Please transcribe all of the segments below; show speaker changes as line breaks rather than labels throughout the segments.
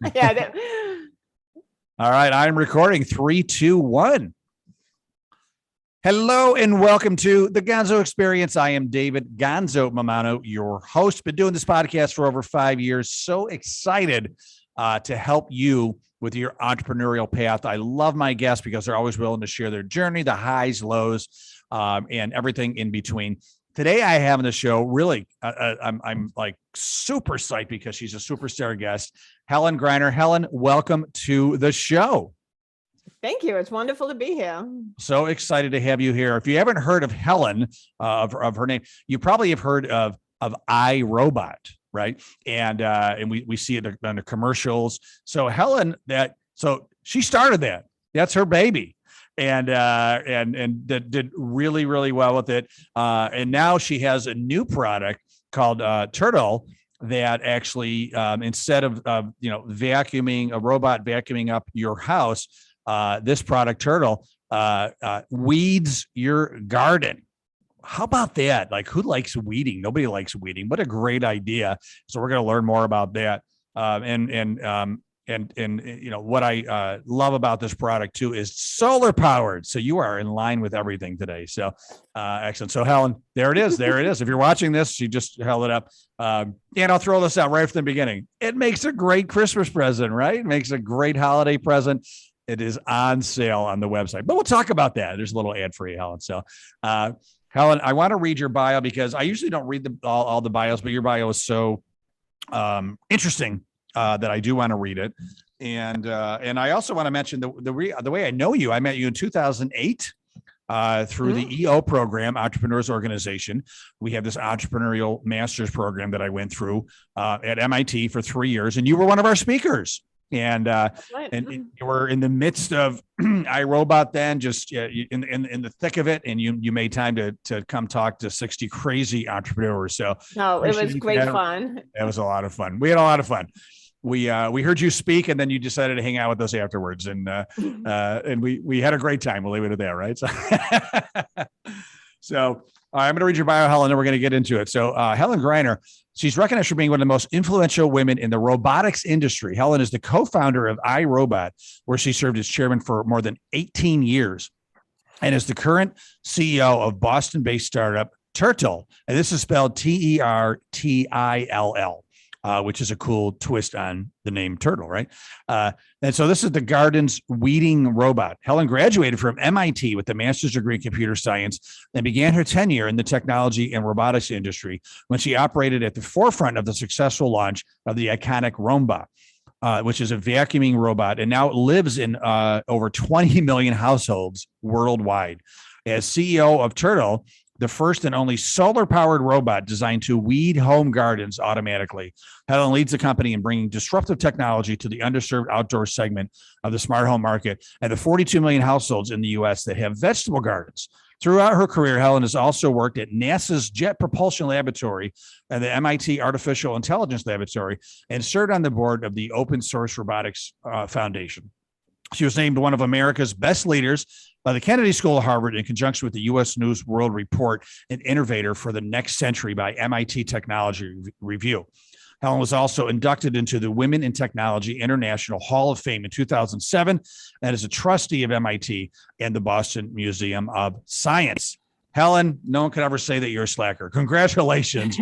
Yeah.
All right, I'm recording 3, 2, 1. Hello and welcome to the Gonzo Experience. I am David Gonzo Mamano, your host. Been doing this podcast for over 5 years. So excited to help you with your entrepreneurial path. I love my guests because they're always willing to share their journey, the highs, lows, and everything in between. Today I have on the show, really, I'm like super psyched because she's a superstar guest, Helen Greiner. Helen, welcome to the show.
Thank you. It's wonderful to be here.
So excited to have you here. If you haven't heard of Helen, of her name, you probably have heard of iRobot, right? And we see it on the commercials. So Helen, so she started that. That's her baby. And did really, really well with it. And now she has a new product called Tertill that actually, instead of vacuuming, a robot vacuuming up your house, this product Tertill weeds your garden. How about that? Like, who likes weeding? Nobody likes weeding. What a great idea! So we're going to learn more about that. And what I love about this product too is solar powered. So you are in line with everything today. So excellent. So Helen, there it is. There it is. If you're watching this, she just held it up. And I'll throw this out right from the beginning. It makes a great Christmas present, right? It makes a great holiday present. It is on sale on the website, but we'll talk about that. There's a little ad for you, Helen. So Helen, I want to read your bio because I usually don't read all the bios, but your bio is so interesting that I do want to read it. And I also want to mention the way I know you. I met you in 2008 through the EO program, Entrepreneurs Organization. We have this entrepreneurial master's program that I went through at MIT for 3 years, and you were one of our speakers. And you were in the midst of iRobot then, just in the thick of it, and you made time to come talk to 60 crazy entrepreneurs. So
it was great fun.
It was a lot of fun. We had a lot of fun. We heard you speak, and then you decided to hang out with us afterwards, and we had a great time. We'll leave it at that, right? So I'm going to read your bio, Helen, and we're going to get into it. So Helen Greiner, she's recognized for being one of the most influential women in the robotics industry. Helen is the co-founder of iRobot, where she served as chairman for more than 18 years, and is the current CEO of Boston-based startup Tertill, and this is spelled Tertill. Which is a cool twist on the name Tertill, right? And so this is the garden's weeding robot. Helen graduated from MIT with a master's degree in computer science and began her tenure in the technology and robotics industry when she operated at the forefront of the successful launch of the iconic Roomba, which is a vacuuming robot, and now lives in over 20 million households worldwide. As CEO of Tertill, the first and only solar-powered robot designed to weed home gardens automatically, Helen leads the company in bringing disruptive technology to the underserved outdoor segment of the smart home market and the 42 million households in the U.S. that have vegetable gardens. Throughout her career, Helen has also worked at NASA's Jet Propulsion Laboratory and the MIT Artificial Intelligence Laboratory and served on the board of the Open Source Robotics Foundation. She was named one of America's best leaders by the Kennedy School of Harvard in conjunction with the U.S. News World Report, an innovator for the next century by MIT Technology Review. Helen was also inducted into the Women in Technology International Hall of Fame in 2007 and is a trustee of MIT and the Boston Museum of Science. Helen, no one could ever say that you're a slacker. Congratulations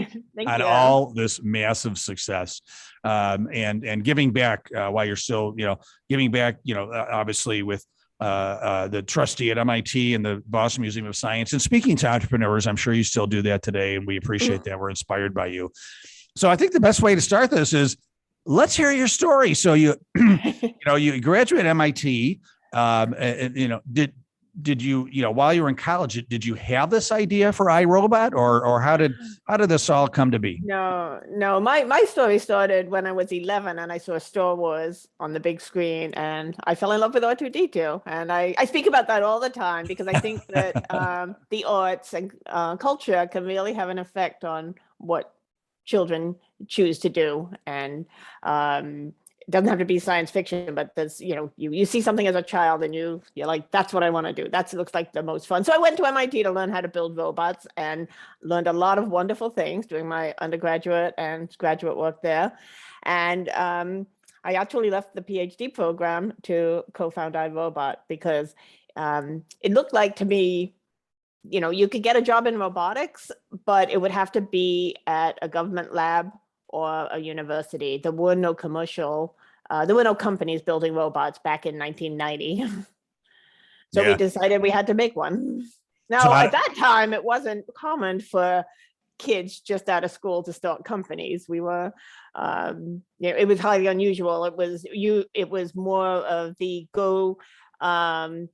on all this massive success and giving back while you're still, giving back, obviously with the trustee at MIT and the Boston Museum of Science and speaking to entrepreneurs. I'm sure you still do that today, and we appreciate that. We're inspired by you. So I think the best way to start this is let's hear your story. So you graduated MIT, did you, while you were in college, did you have this idea for iRobot or how did this all come to be?
No, my story started when I was 11 and I saw Star Wars on the big screen and I fell in love with R2-D2. And I speak about that all the time because I think that the arts and culture can really have an effect on what children choose to do. And it doesn't have to be science fiction, but there's, you see something as a child and you're like, that's what I want to do. That looks like the most fun. So I went to MIT to learn how to build robots and learned a lot of wonderful things doing my undergraduate and graduate work there. And I actually left the PhD program to co-found iRobot because it looked like to me, you could get a job in robotics, but it would have to be at a government lab or a university. There were no companies building robots back in 1990. So we
Yeah.
decided we had to make one.
So
Now, at that time, it wasn't common for kids just out of school to start companies. We were, it was highly unusual. It was more of the go, go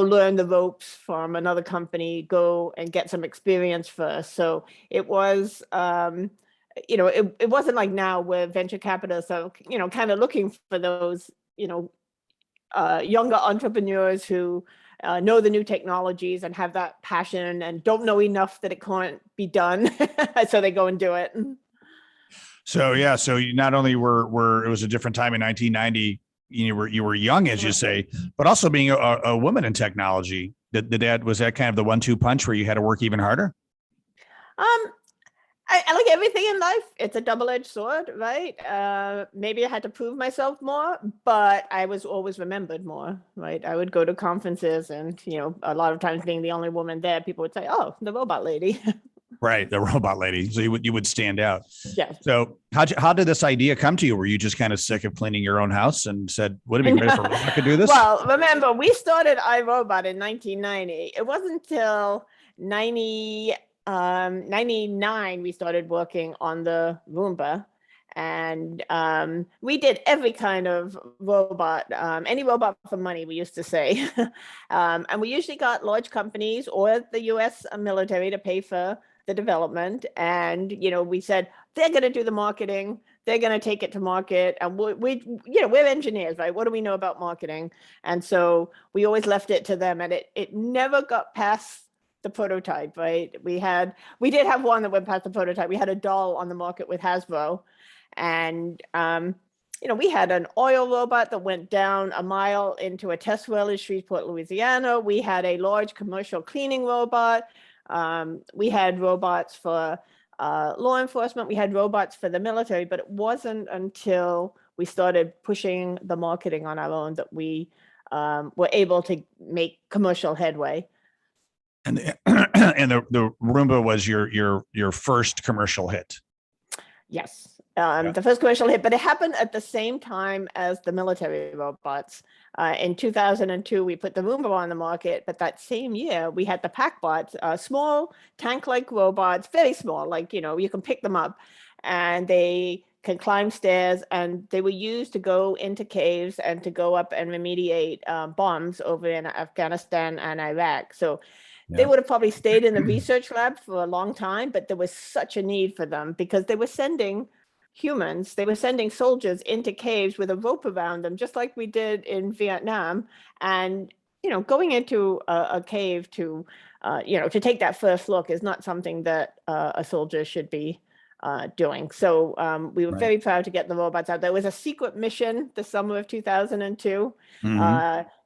learn the ropes from another company, go and get some experience first. So it was, it wasn't like now where venture capitalists are, kind of looking for those, younger entrepreneurs who know the new technologies and have that passion and don't know enough that it can't be done. So they go and do it.
So yeah, so you not only were it was a different time in 1990, you were young, as you say, but also being a woman in technology. Was that kind of the 1-2 punch where you had to work even harder?
I like everything in life. It's a double-edged sword, right? Maybe I had to prove myself more, but I was always remembered more, right? I would go to conferences and, a lot of times being the only woman there, people would say, oh, the robot lady.
Right, the robot lady. So you would stand out.
Yes.
So how did this idea come to you? Were you just kind of sick of cleaning your own house and said, would it be great if a robot could do this?
Well, remember, we started iRobot in 1990. It wasn't until 99 we started working on the Roomba, and we did every kind of robot, any robot for money, we used to say. And we usually got large companies or the US military to pay for the development, and we said they're going to do the marketing, they're going to take it to market, and we're engineers, right? What do we know about marketing? And so we always left it to them, and it never got past the prototype, right? We did have one that went past the prototype. We had a doll on the market with Hasbro, and we had an oil robot that went down a mile into a test well in Shreveport, Louisiana. We had a large commercial cleaning robot. We had robots for law enforcement. We had robots for the military, but it wasn't until we started pushing the marketing on our own that we were able to make commercial headway.
And the Roomba was your first commercial hit.
Yes. The first commercial hit, but it happened at the same time as the military robots. In 2002, we put the Roomba on the market, but that same year we had the PackBots, small tank-like robots, very small, like, you can pick them up, and they can climb stairs, and they were used to go into caves and to go up and remediate bombs over in Afghanistan and Iraq. So they would have probably stayed in the research lab for a long time, but there was such a need for them because they were sending humans, they were sending soldiers into caves with a rope around them, just like we did in Vietnam. And, going into a cave to take that first look is not something that a soldier should be doing. So we were very proud to get the robots out. There was a secret mission the summer of 2002.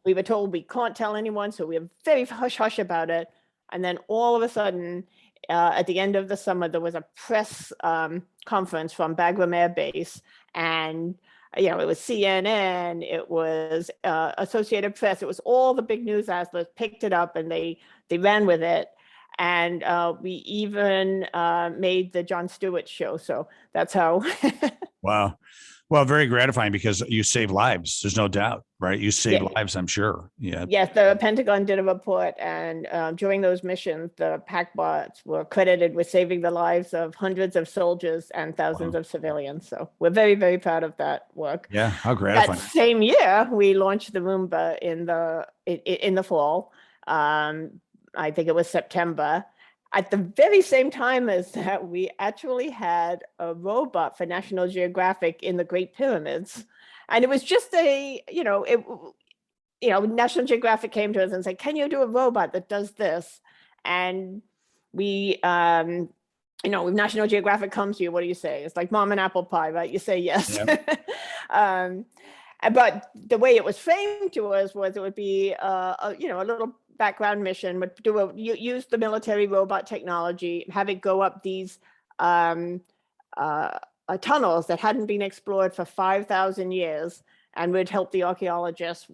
We were told we can't tell anyone, so we were very hush-hush about it. And then all of a sudden, at the end of the summer, there was a press conference from Bagram Air Base, and it was CNN, it was Associated Press, it was all the big news outlets picked it up, and they ran with it. And we even made the Jon Stewart show. So that's how.
Wow. Well, very gratifying because you save lives. There's no doubt, right? You save lives, I'm sure. Yeah.
Yes, the Pentagon did a report, and during those missions, the PackBots were credited with saving the lives of hundreds of soldiers and thousands of civilians. So we're very, very proud of that work.
Yeah, how gratifying.
That same year, we launched the Roomba in the fall. I think it was September. At the very same time as that, we actually had a robot for National Geographic in the Great Pyramids. And it was just National Geographic came to us and said, can you do a robot that does this? And we, if National Geographic comes to you, what do you say? It's like mom and apple pie, right? You say yes. Yep. But the way it was framed to us was it would be a little background mission, would use the military robot technology, have it go up these tunnels that hadn't been explored for 5,000 years, and would help the archaeologists,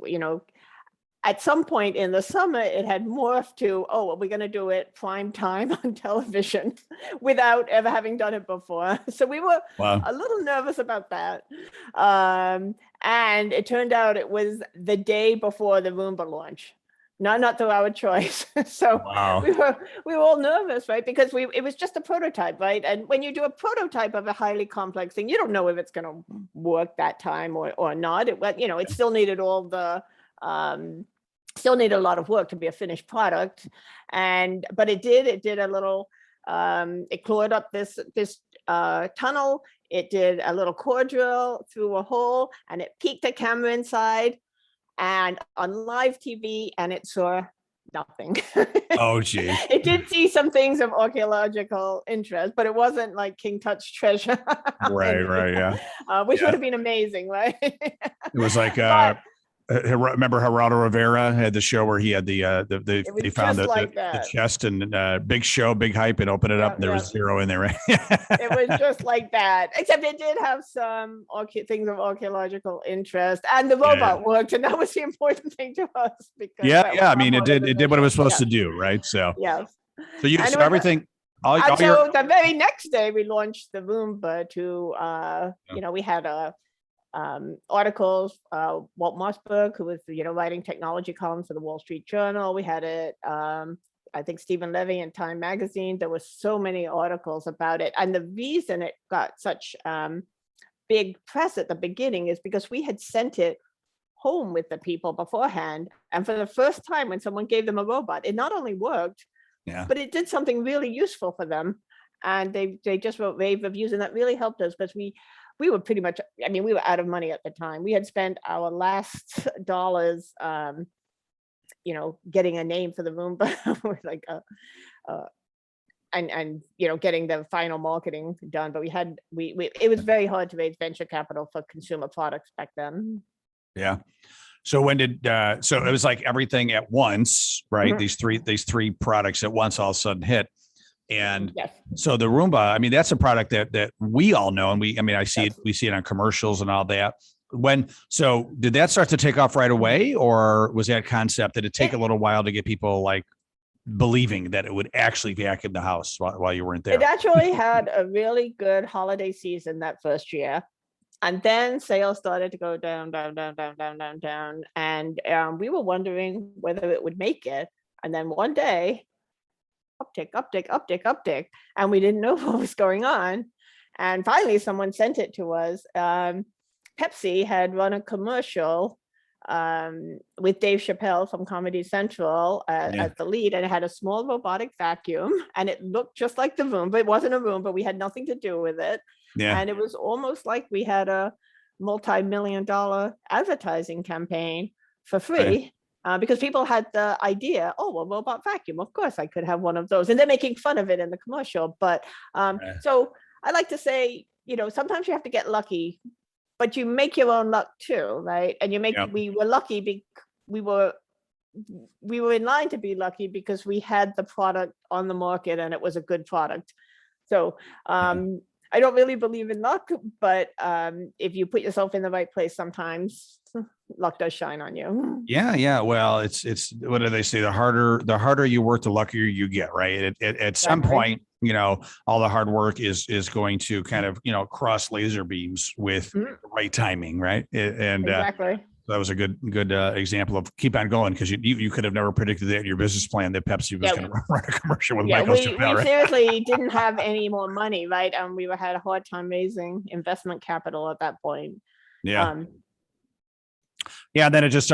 at some point in the summer, it had morphed to, oh, well, we're going to do it prime time on television without ever having done it before. So we were a little nervous about that. And it turned out it was the day before the Roomba launch. Not through our choice. So we were all nervous, right? Because it was just a prototype, right? And when you do a prototype of a highly complex thing, you don't know if it's going to work that time or not. It still needed all the still needed a lot of work to be a finished product. But it did a little, it clawed up this tunnel. It did a little core drill through a hole, and it peeked a camera inside and on live TV, and it saw nothing.
Oh, gee.
It did see some things of archaeological interest, but it wasn't like King Tut's treasure.
Right, yeah.
Which would have been amazing, right?
It was like, remember Geraldo Rivera had the show where he had they found the chest and big show, big hype, and open it up, and there was zero in there, right?
It was just like that, except it did have some things of archaeological interest, and the robot worked, and that was the important thing to us. Because
I mean, it did what it was supposed to do, right? So so you saw everything.
So the very next day, we launched the Roomba to we had articles, Walt Mossberg, who was writing technology columns for the Wall Street Journal. We had it, I think Stephen Levy in Time magazine. There were so many articles about it, and the reason it got such big press at the beginning is because we had sent it home with the people beforehand, and for the first time when someone gave them a robot, it not only worked, but it did something really useful for them, and they just wrote rave reviews, and that really helped us because we were pretty much, we were out of money at the time. We had spent our last dollars, getting a name for the Roomba, like getting the final marketing done. But it was very hard to raise venture capital for consumer products back then.
Yeah. So when did so it was like everything at once, right?
Mm-hmm.
These three products at once all of a sudden hit. And so the Roomba, that's a product that we all know. And we see it on commercials and all that. So did that start to take off right away, or was that concept, did it take a little while to get people like believing that it would actually vacuum the house while you weren't there?
It actually had a really good holiday season that first year. And then sales started to go down. And we were wondering whether it would make it. And then one day, uptick. And we didn't know what was going on. And finally, someone sent it to us. Pepsi had run a commercial with Dave Chappelle from Comedy Central as the lead, and it had a small robotic vacuum, and it looked just like the Roomba. It wasn't a Roomba. We had nothing to do with it. And it was almost like we had a multi-million-dollar advertising campaign for free. Because people had the idea, a robot vacuum, of course I could have one of those. And they're making fun of it in the commercial. But so I like to say, sometimes you have to get lucky, but you make your own luck too, right? And we were lucky, we were in line to be lucky because we had the product on the market and it was a good product. So I don't really believe in luck, but if you put yourself in the right place, sometimes luck does shine on you.
Yeah. Well, it's what do they say? The harder you work, the luckier you get, right? At some point, all the hard work is going to kind of, cross laser beams with the right timing, right? And
exactly.
That was a good example of keep on going, because you could have never predicted that in your business plan that Pepsi was going to run a commercial with Michael Chappelle.
We seriously didn't have any more money, right? We had a hard time raising investment capital at that point.
Yeah. And then it just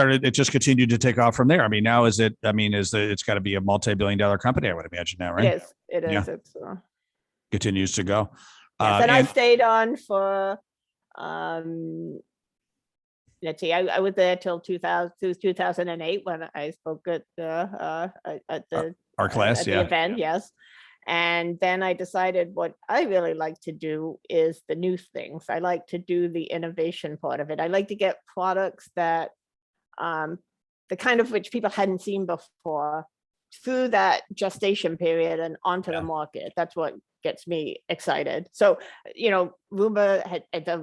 continued to take off from there. Now it's got to be a multi-billion-dollar company, I would imagine now, right?
It is.
Yeah.
It's
continues to go.
And I stayed on for let's see, I was there till 2008 when I spoke at the
our class,
the event, yes. And then I decided what I really like to do is the new things. I like to do the innovation part of it. I like to get products that the kind of which people hadn't seen before through that gestation period and onto the market. That's what gets me excited. So, Roomba the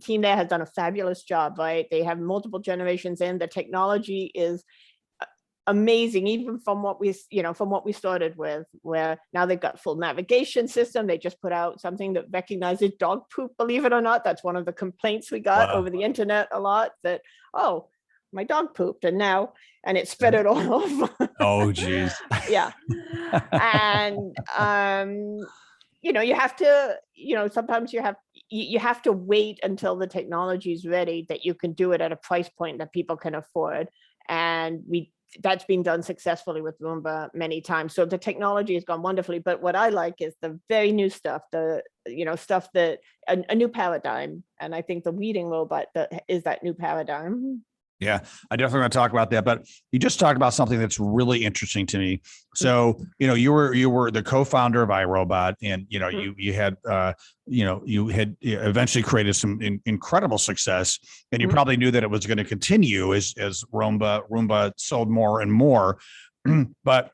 team there has done a fabulous job, right? They have multiple generations in. The technology is amazing, even from what we started with, where now they've got full navigation system. They just put out something that recognizes dog poop, believe it or not. That's one of the complaints we got over the internet a lot, that, oh, my dog pooped, and it spread it all over.
Oh, geez.
Yeah. And you have to, sometimes you have to wait until the technology is ready, that you can do it at a price point that people can afford. And that's been done successfully with Roomba many times. So the technology has gone wonderfully. But what I like is the very new stuff, stuff that a new paradigm. And I think the weeding robot is that new paradigm.
Yeah, I definitely want to talk about that. But you just talked about something that's really interesting to me. So, you were the co-founder of iRobot, and you had eventually created some incredible success, and you probably knew that it was going to continue as Roomba sold more and more. But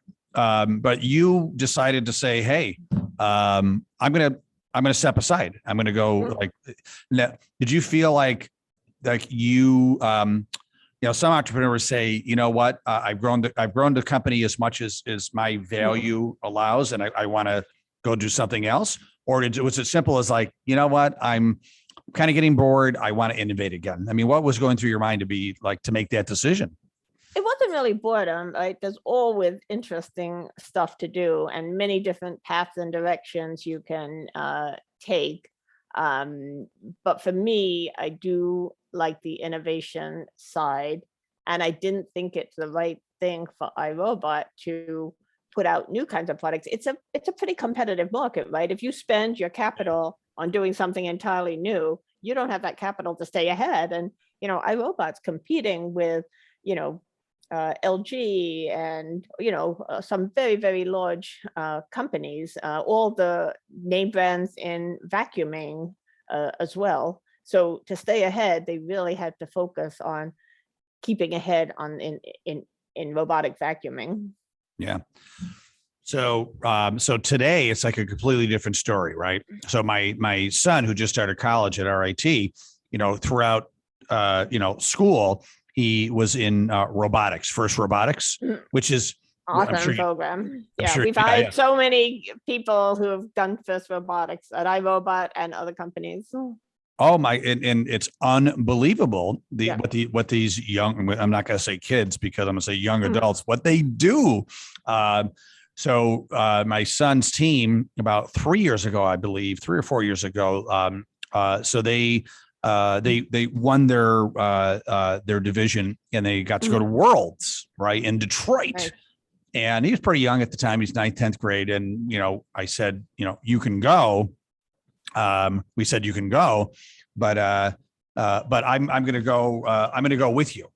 you decided to say, hey, I'm gonna step aside. I'm gonna go. Did you feel like you some entrepreneurs say, you know what, I've grown the company as much as my value allows, and I want to go do something else? Or was it simple as like, you know what, I'm kind of getting bored, I want to innovate again? I mean, what was going through your mind to make that decision?
It wasn't really boredom, right? There's always interesting stuff to do, and many different paths and directions you can take. But for me, I do like the innovation side, and I didn't think it's the right thing for iRobot to put out new kinds of products. It's a pretty competitive market, right? If you spend your capital on doing something entirely new, you don't have that capital to stay ahead. And iRobot's competing with LG and some very, very large companies, all the name brands in vacuuming as well. So to stay ahead, they really had to focus on keeping ahead in robotic vacuuming.
Yeah. So today it's like a completely different story, right? So my son, who just started college at RIT, throughout school, he was in robotics, FIRST Robotics, which is
awesome program. We've hired so many people who have done FIRST Robotics at iRobot and other companies.
Oh my, and it's unbelievable what these young, I'm not going to say kids because I'm going to say young adults, what they do. So my son's team about 3 years ago, I believe 3 or 4 years ago. So they won their division, and they got to go to Worlds, right, in Detroit. Right. And he was pretty young at the time. He's 9th, 10th grade. And, I said, you can go. We said, you can go, but I'm going to go. I'm going to go with you.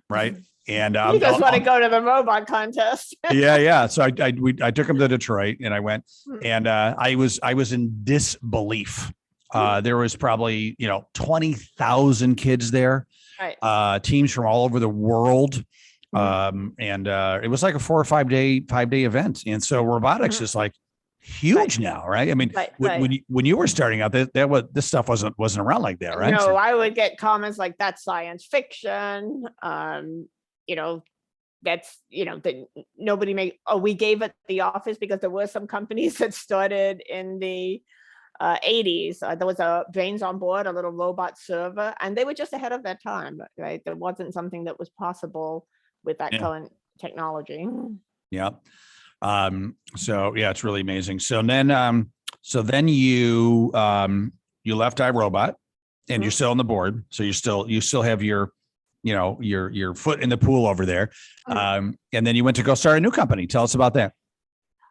Right. And
you just want to go to the robot contest.
Yeah. So I took him to Detroit, and I went, and I was in disbelief. There was probably 20,000 kids there, right. Teams from all over the world. And it was like a 4 or 5 day event. And so robotics is like huge now, right? I mean, when you were starting out, this stuff wasn't around like that, right?
No, I would get comments like, that's science fiction. That's that nobody made. Oh, we gave it the office because there were some companies that started in the 80s. There was a Brains on Board, a little robot server, and they were just ahead of their time, right? There wasn't something that was possible with that current technology.
Yeah. So yeah, it's really amazing. So then you left iRobot, and you're still on the board. So you still have your foot in the pool over there. And then you went to go start a new company. Tell us about that.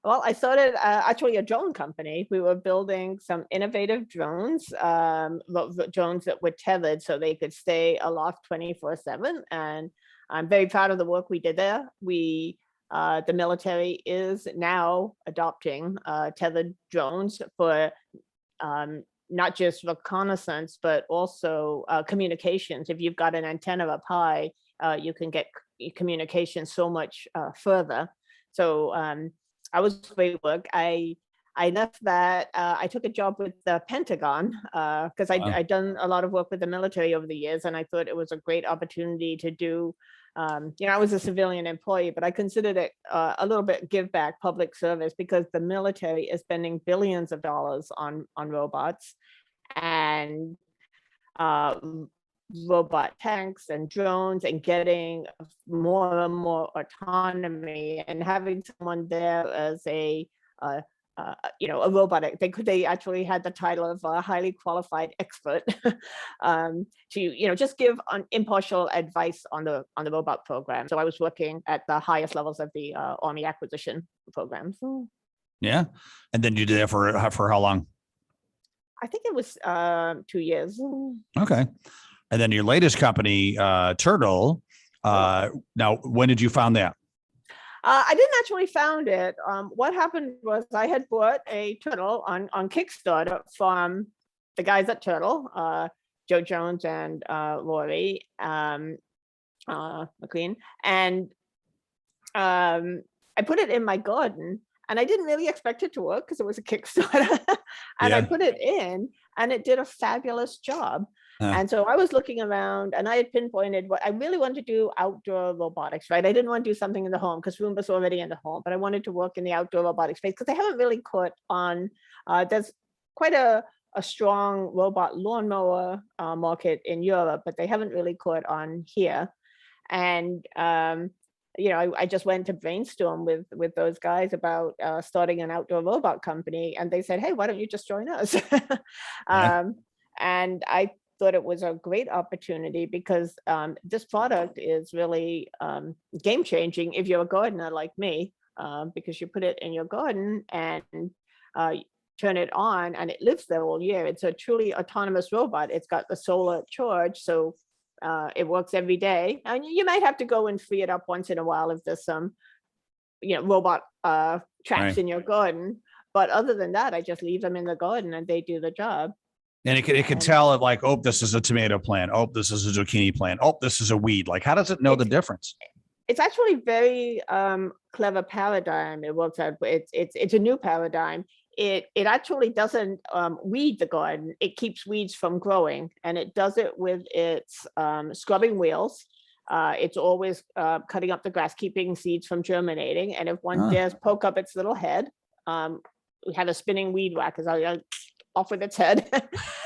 Well, I started actually a drone company. We were building some innovative drones, drones that were tethered so they could stay aloft 24/7. And I'm very proud of the work we did there. The military is now adopting tethered drones for not just reconnaissance, but also communications. If you've got an antenna up high, you can get communication so much further. So I was great work. I I left that. I took a job with the Pentagon because I'd done a lot of work with the military over the years, and I thought it was a great opportunity to do. I was a civilian employee, but I considered it a little bit give back public service because the military is spending billions of dollars on robots and robot tanks and drones and getting more and more autonomy, and having someone there as a robotic, they actually had the title of a highly qualified expert to just give impartial advice on the robot program. So I was working at the highest levels of the Army acquisition program. So,
yeah, and then you did that for how long?
I think it was 2 years.
Okay, and then your latest company, Tertill. Now, when did you found that?
I didn't actually found it. What happened was I had bought a Tertill on Kickstarter from the guys at Tertill, Joe Jones and Lori McLean, and I put it in my garden, and I didn't really expect it to work because it was a Kickstarter. And I put it in, and it did a fabulous job. And so I was looking around, and I had pinpointed what I really wanted to do: outdoor robotics, right? I didn't want to do something in the home because Roomba's already in the home, but I wanted to work in the outdoor robotic space because they haven't really caught on. There's quite a strong robot lawnmower market in Europe, but they haven't really caught on here. And I just went to brainstorm with those guys about starting an outdoor robot company, and they said, "Hey, why don't you just join us?" And I thought it was a great opportunity because this product is really game changing if you're a gardener like me, because you put it in your garden and turn it on, and it lives there all year. It's a truly autonomous robot. It's got the solar charge, so it works every day. And you might have to go and free it up once in a while if there's some, robot traps in your garden. But other than that, I just leave them in the garden and they do the job.
And it can tell it like, oh, this is a tomato plant. Oh, this is a zucchini plant. Oh, this is a weed. Like, how does it know the difference?
It's actually very clever paradigm. It works out. It's a new paradigm. It actually doesn't weed the garden. It keeps weeds from growing, and it does it with its scrubbing wheels. It's always cutting up the grass, keeping seeds from germinating. And if one dares poke up its little head, we have a spinning weed whacker off with its head.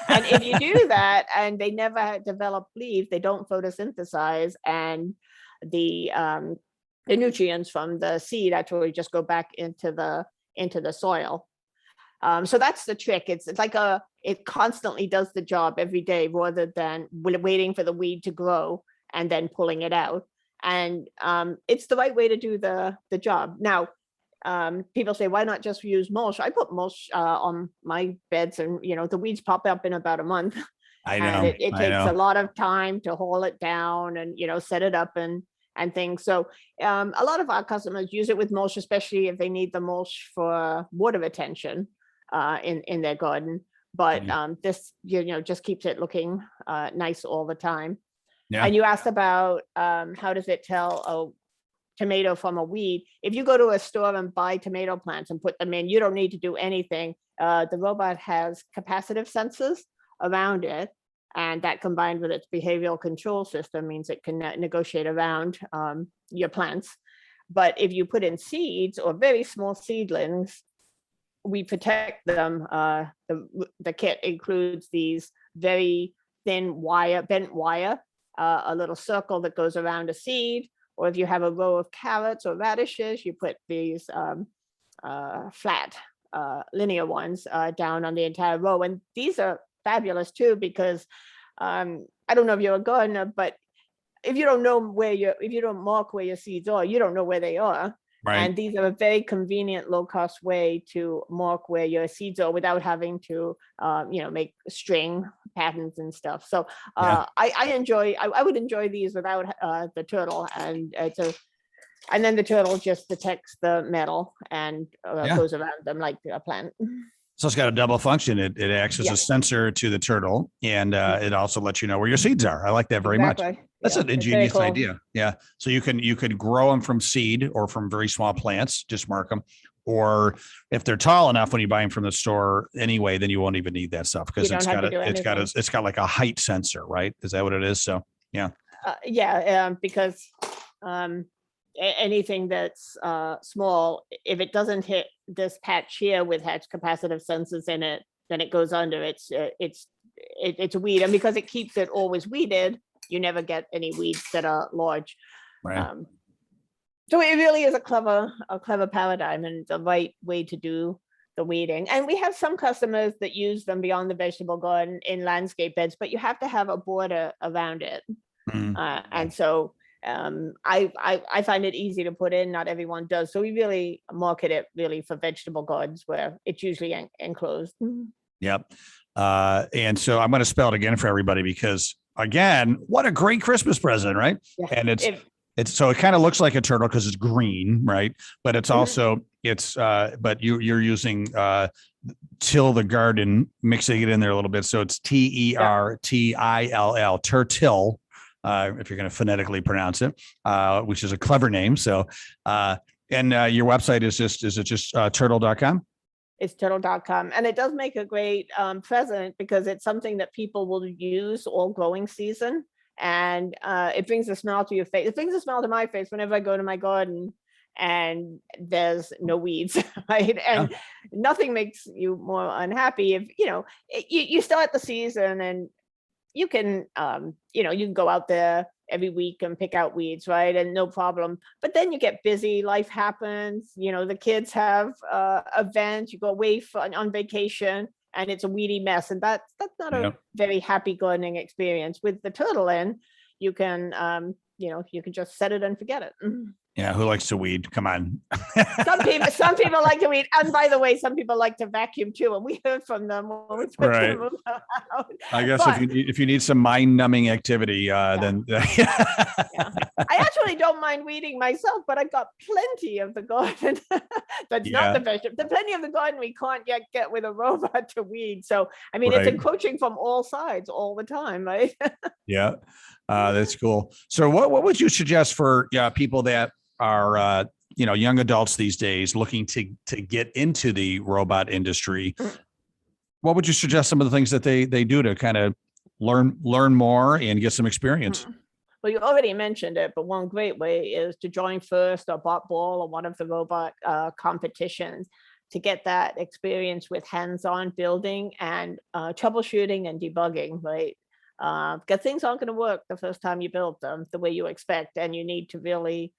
And if you do that, and they never develop leaves, they don't photosynthesize, and the nutrients from the seed actually just go back into the soil. So that's the trick. It's like it constantly does the job every day rather than waiting for the weed to grow and then pulling it out. And it's the right way to do the job. Now, people say, why not just use mulch? I put mulch on my beds, and the weeds pop up in about a month.
I know.
And it takes a lot of time to haul it down and set it up and things. So a lot of our customers use it with mulch, especially if they need the mulch for water retention in their garden. But this just keeps it looking nice all the time. Yeah. And you asked about how does it tell a tomato from a weed? If you go to a store and buy tomato plants and put them in, you don't need to do anything. The robot has capacitive sensors around it, and that combined with its behavioral control system means it can negotiate around your plants. But if you put in seeds or very small seedlings, we protect them. The kit includes these very thin bent wire, a little circle that goes around a seed. Or if you have a row of carrots or radishes, you put these flat linear ones down on the entire row. And these are fabulous too, because I don't know if you're a gardener, but if you don't know if you don't mark where your seeds are, you don't know where they are. Right. And these are a very convenient, low-cost way to mark where your seeds are without having to, make string patterns and stuff. So I would enjoy these without the Tertill, and then the Tertill just detects the metal and goes around them like a plant.
So it's got a double function. It acts as a sensor to the Tertill, and it also lets you know where your seeds are. I like that very much. That's an ingenious idea. Yeah. So you can grow them from seed or from very small plants, just mark them, or if they're tall enough when you buy them from the store anyway, then you won't even need that stuff because
You don't have to do anything.
it's got like a height sensor, right? Is that what it is? So yeah.
Because anything that's small, if it doesn't hit this patch here with has capacitive sensors in it, then it goes under. It's a weed, and because it keeps it always weeded, you never get any weeds that are large.
Right.
So it really is a clever paradigm and the right way to do the weeding. And we have some customers that use them beyond the vegetable garden in landscape beds, but you have to have a border around it. And so I find it easy to put in. Not everyone does. So we really market it really for vegetable gardens where it's usually enclosed.
Yep. And so I'm going to spell it again for everybody because again, what a great Christmas present, right?
Yeah.
And it's so it kind of looks like a turtle because it's green, right? But it's also but you're using till the garden, mixing it in there a little bit. So it's Tertill, Tertill, if you're going to phonetically pronounce it, which is a clever name. So and your website is it just turtle.com?
It's turtle.com. And it does make a great present because it's something that people will use all growing season. And it brings a smile to your face. It brings a smile to my face whenever I go to my garden and there's no weeds, right? And nothing makes you more unhappy if, you start the season and you can, you can go out there every week and pick out weeds, right? And no problem. But then you get busy, life happens, the kids have events, you go away on vacation, and it's a weedy mess. And that's not a very happy gardening experience. With the turtle in, you can, you can just set it and forget it.
Yeah, who likes to weed? Come on.
Some people like to weed, and by the way, some people like to vacuum too. And we heard from them when we took
Right.
them out.
I guess if you need some mind-numbing activity, then
I actually don't mind weeding myself, but I've got plenty of the garden that's not the vegetable. There's plenty of the garden we can't yet get with a robot to weed. So I mean, it's encroaching from all sides all the time, right?
Yeah, that's cool. So what would you suggest for people that are young adults these days looking to get into the robot industry? What would you suggest some of the things that they do to kind of learn more and get some experience?
Well, you already mentioned it, but one great way is to join FIRST or Bot Ball or one of the robot competitions to get that experience with hands-on building and troubleshooting and debugging, right? Because things aren't going to work the first time you build them the way you expect, and you need to really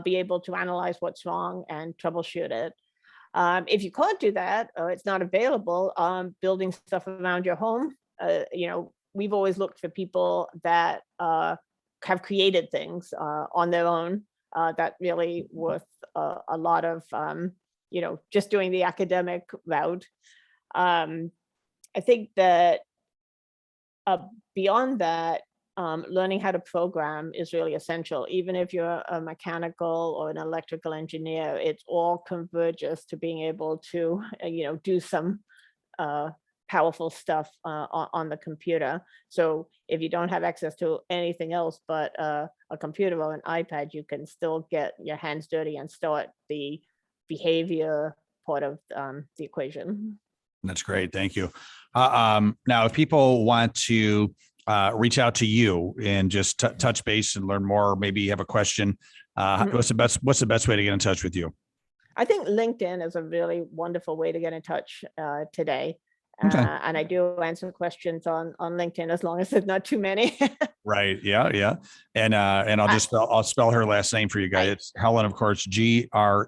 be able to analyze what's wrong and troubleshoot it. If you can't do that, or it's not available, building stuff around your home, we've always looked for people that have created things on their own that really worth a lot of, just doing the academic route. I think that beyond that, learning how to program is really essential. Even if you're a mechanical or an electrical engineer, it all converges to being able to, do some powerful stuff on the computer. So if you don't have access to anything else but a computer or an iPad, you can still get your hands dirty and start the behavior part of the equation.
That's great. Thank you. Now, if people want to reach out to you and just touch base and learn more, maybe you have a question, what's the best way to get in touch with you?
I think LinkedIn is a really wonderful way to get in touch today.
Okay.
And I do answer questions on LinkedIn as long as there's not too many.
Right. Yeah. And I'll spell her last name for you guys. It's Helen, of course, Greiner.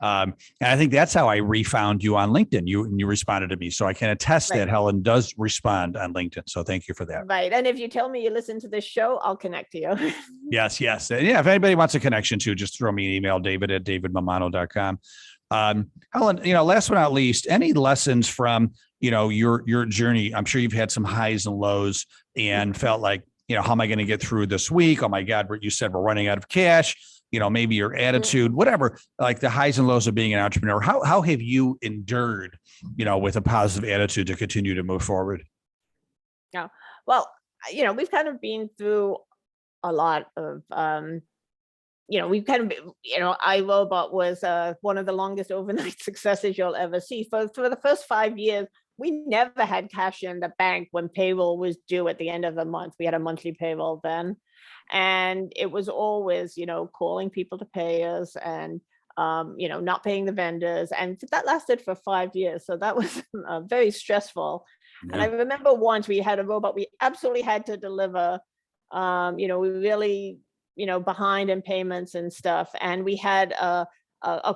And I think that's how I refound you on LinkedIn. You responded to me. So I can attest that Helen does respond on LinkedIn. So thank you for that.
Right. And if you tell me you listen to this show, I'll connect to you.
Yes. And yeah. If anybody wants a connection too, just throw me an email, david@davidmamano.com. Helen, last but not least, any lessons from, your journey? I'm sure you've had some highs and lows and felt like, how am I going to get through this week? Oh my God, you said we're running out of cash. Maybe your attitude, whatever, like the highs and lows of being an entrepreneur. How have you endured, with a positive attitude to continue to move forward?
Yeah. Well, we've kind of been through a lot of we kind of, iRobot was one of the longest overnight successes you'll ever see. For the first 5 years, we never had cash in the bank when payroll was due at the end of the month. We had a monthly payroll then. And it was always, calling people to pay us and, not paying the vendors. And that lasted for 5 years. So that was very stressful. And I remember once we had a robot we absolutely had to deliver. We really, behind in payments and stuff. And we had a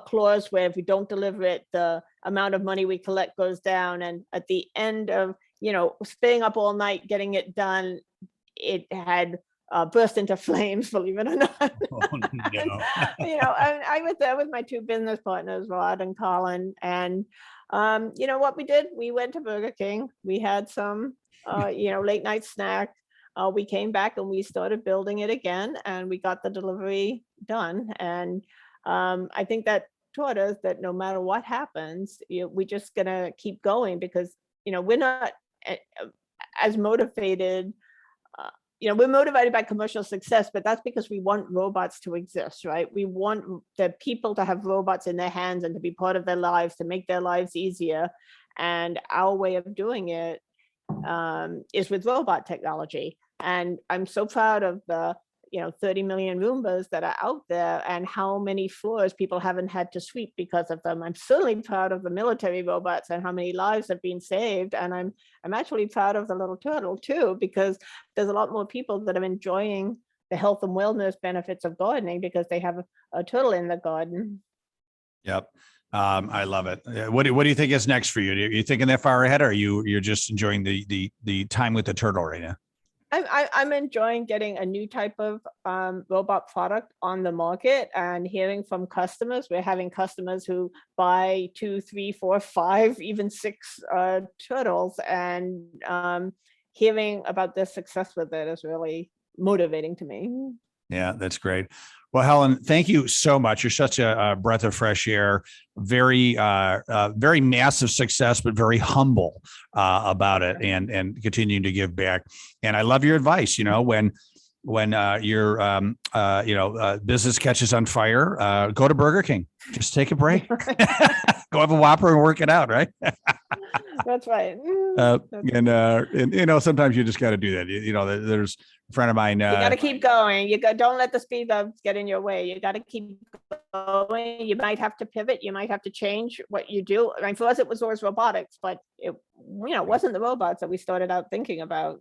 clause where if we don't deliver it, the amount of money we collect goes down. And at the end of, staying up all night getting it done, it had burst into flames, believe it or not.
Oh, no.
And I was there with my two business partners, Rod and Colin. And what we did? We went to Burger King. We had some, late night snack. We came back and we started building it again, and we got the delivery done. And I think that taught us that no matter what happens, we're just gonna keep going, because we're not as motivated. We're motivated by commercial success, but that's because we want robots to exist, right? We want the people to have robots in their hands and to be part of their lives, to make their lives easier. And our way of doing it is with robot technology. And I'm so proud of the 30 million Roombas that are out there, and how many floors people haven't had to sweep because of them. I'm certainly proud of the military robots and how many lives have been saved. And I'm actually proud of the little turtle too, because there's a lot more people that are enjoying the health and wellness benefits of gardening because they have a turtle in the garden.
Yep. I love it. What do you think is next for you? Are you thinking that far ahead, or you're just enjoying the time with the turtle right now?
I'm enjoying getting a new type of robot product on the market and hearing from customers. We're having customers who buy 2, 3, 4, 5, even 6 turtles, and hearing about their success with it is really motivating to me.
Yeah, that's great. Well, Helen, thank you so much. You're such a breath of fresh air. Very, very massive success, but very humble about it, and continuing to give back. And I love your advice. When your business catches on fire, go to Burger King. Just take a break. Go have a Whopper and work it out. Right.
That's right.
And sometimes you just got to do that. There's a friend of mine.
You got to keep going. Don't let the speed bumps get in your way. You got to keep going. You might have to pivot. You might have to change what you do. I mean, for us, it was always robotics, but it wasn't the robots that we started out thinking about.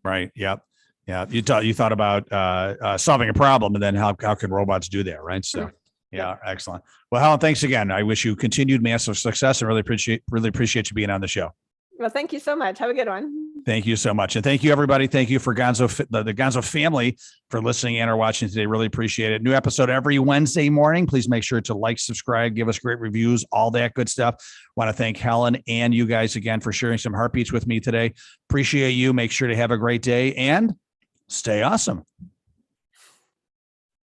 Right. Yep. Yeah. You thought about solving a problem, and then how can robots do that? Right. So. Yeah, excellent. Well, Helen, thanks again. I wish you continued massive success, and really appreciate you being on the show.
Well, thank you so much. Have a good one.
Thank you so much. And thank you, everybody. Thank you for the Gonzo family for listening and or watching today. Really appreciate it. New episode every Wednesday morning. Please make sure to like, subscribe, give us great reviews, all that good stuff. Want to thank Helen and you guys again for sharing some heartbeats with me today. Appreciate you. Make sure to have a great day and stay awesome.